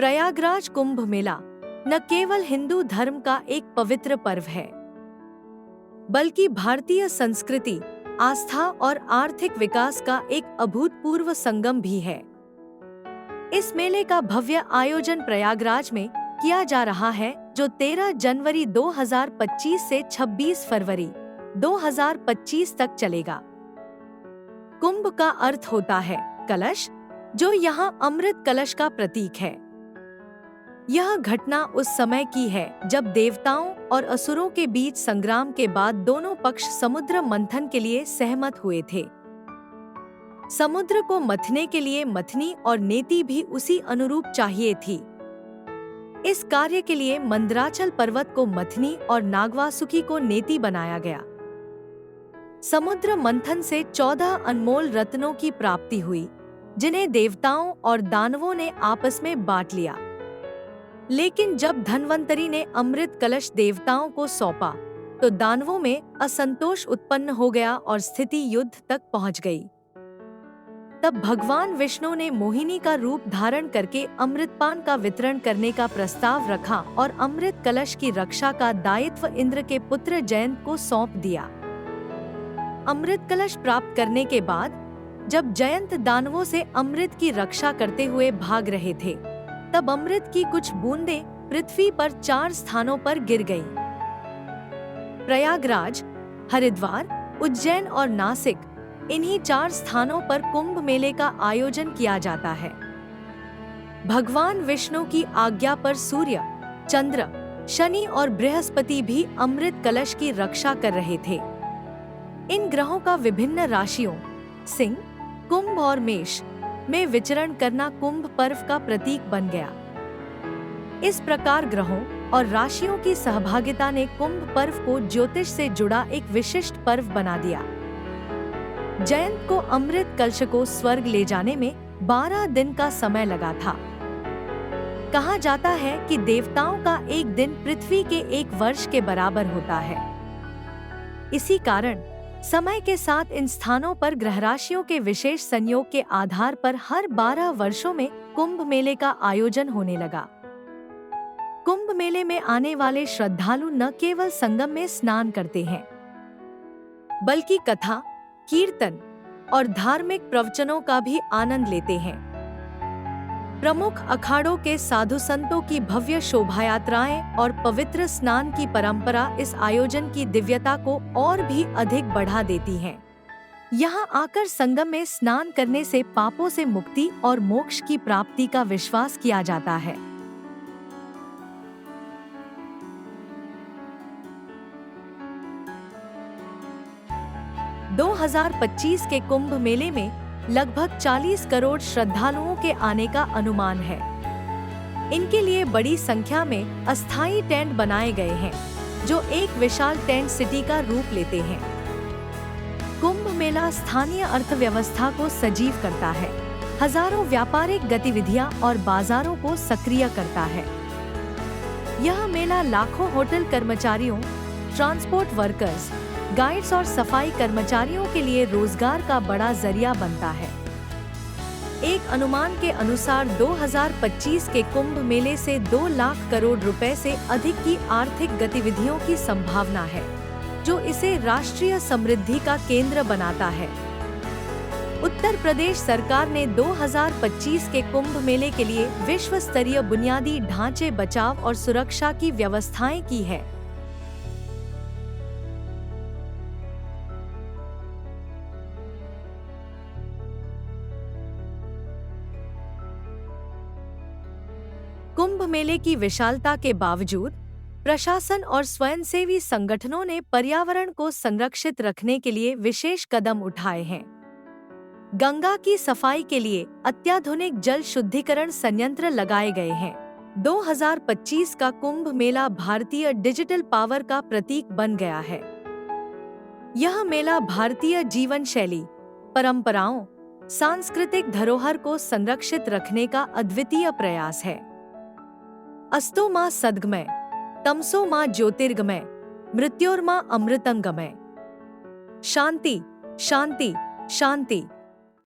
प्रयागराज कुंभ मेला न केवल हिंदू धर्म का एक पवित्र पर्व है, बल्कि भारतीय संस्कृति, आस्था और आर्थिक विकास का एक अभूतपूर्व संगम भी है। इस मेले का भव्य आयोजन प्रयागराज में किया जा रहा है, जो 13 जनवरी 2025 से 26 फरवरी 2025 तक चलेगा। कुंभ का अर्थ होता है कलश, जो यहाँ अमृत कलश का प्रतीक है। यह घटना उस समय की है जब देवताओं और असुरों के बीच संग्राम के बाद दोनों पक्ष समुद्र मंथन के लिए सहमत हुए थे। समुद्र को मथने के लिए मथनी और नेति भी उसी अनुरूप चाहिए थी। इस कार्य के लिए मंदराचल पर्वत को मथनी और नागवासुकी को नेति बनाया गया। समुद्र मंथन से 14 अनमोल रत्नों की प्राप्ति हुई, जिन्हें देवताओं और दानवों ने आपस में बांट लिया। लेकिन जब धन्वंतरी ने अमृत कलश देवताओं को सौंपा, तो दानवों में असंतोष उत्पन्न हो गया और स्थिति युद्ध तक पहुंच गई। तब भगवान विष्णु ने मोहिनी का रूप धारण करके अमृतपान का वितरण करने का प्रस्ताव रखा और अमृत कलश की रक्षा का दायित्व इंद्र के पुत्र जयंत को सौंप दिया। अमृत कलश प्राप्त करने के बाद जब जयंत दानवों से अमृत की रक्षा करते हुए भाग रहे थे, तब अमृत की कुछ बूंदें पृथ्वी पर 4 स्थानों पर गिर गईं। प्रयागराज, हरिद्वार, उज्जैन और नासिक, इन्हीं 4 स्थानों पर कुंभ मेले का आयोजन किया जाता है। भगवान विष्णु की आज्ञा पर सूर्य, चंद्र, शनि और बृहस्पति भी अमृत कलश की रक्षा कर रहे थे। इन ग्रहों का विभिन्न राशियों सिंह, कुंभ और मेष में विचरण करना कुंभ पर्व का प्रतीक बन गया। इस प्रकार ग्रहों और राशियों की सहभागिता ने कुंभ पर्व को ज्योतिष से जुड़ा एक विशिष्ट पर्व बना दिया। जयंत को अमृत कलश को स्वर्ग ले जाने में 12 दिन का समय लगा था। कहा जाता है कि देवताओं का एक दिन पृथ्वी के 1 वर्ष के बराबर होता है। इसी कारण समय के साथ इन स्थानों पर ग्रह राशियों के विशेष संयोग के आधार पर हर 12 वर्षों में कुंभ मेले का आयोजन होने लगा। कुंभ मेले में आने वाले श्रद्धालु न केवल संगम में स्नान करते हैं, बल्कि कथा, कीर्तन और धार्मिक प्रवचनों का भी आनंद लेते हैं। प्रमुख अखाड़ों के साधु संतों की भव्य शोभायात्राएं और पवित्र स्नान की परंपरा इस आयोजन की दिव्यता को और भी अधिक बढ़ा देती हैं। यहाँ आकर संगम में स्नान करने से पापों से मुक्ति और मोक्ष की प्राप्ति का विश्वास किया जाता है। दो 2025 के कुंभ मेले में लगभग 40 करोड़ श्रद्धालुओं के आने का अनुमान है। इनके लिए बड़ी संख्या में अस्थायी टेंट बनाए गए हैं, जो एक विशाल टेंट सिटी का रूप लेते हैं। कुंभ मेला स्थानीय अर्थव्यवस्था को सजीव करता है, हजारों व्यापारिक गतिविधियां और बाजारों को सक्रिय करता है। यह मेला लाखों होटल कर्मचारियों, ट्रांसपोर्ट वर्कर्स, गाइड्स और सफाई कर्मचारियों के लिए रोजगार का बड़ा जरिया बनता है। एक अनुमान के अनुसार 2025 के कुंभ मेले से 2 लाख करोड़ रुपए से अधिक की आर्थिक गतिविधियों की संभावना है, जो इसे राष्ट्रीय समृद्धि का केंद्र बनाता है। उत्तर प्रदेश सरकार ने 2025 के कुंभ मेले के लिए विश्व स्तरीय बुनियादी ढांचे, बचाव और सुरक्षा की व्यवस्थाएं की है। कुंभ मेले की विशालता के बावजूद प्रशासन और स्वयंसेवी संगठनों ने पर्यावरण को संरक्षित रखने के लिए विशेष कदम उठाए हैं। गंगा की सफाई के लिए अत्याधुनिक जल शुद्धिकरण संयंत्र लगाए गए हैं। 2025 का कुंभ मेला भारतीय डिजिटल पावर का प्रतीक बन गया है। यह मेला भारतीय जीवन शैली, परंपराओं, सांस्कृतिक धरोहर को संरक्षित रखने का अद्वितीय प्रयास है। अस्तो मां सद्गमय, तमसो मां ज्योतिर्गमय, मृत्योर्मा अमृतंगमय। शांति, शांति, शांति।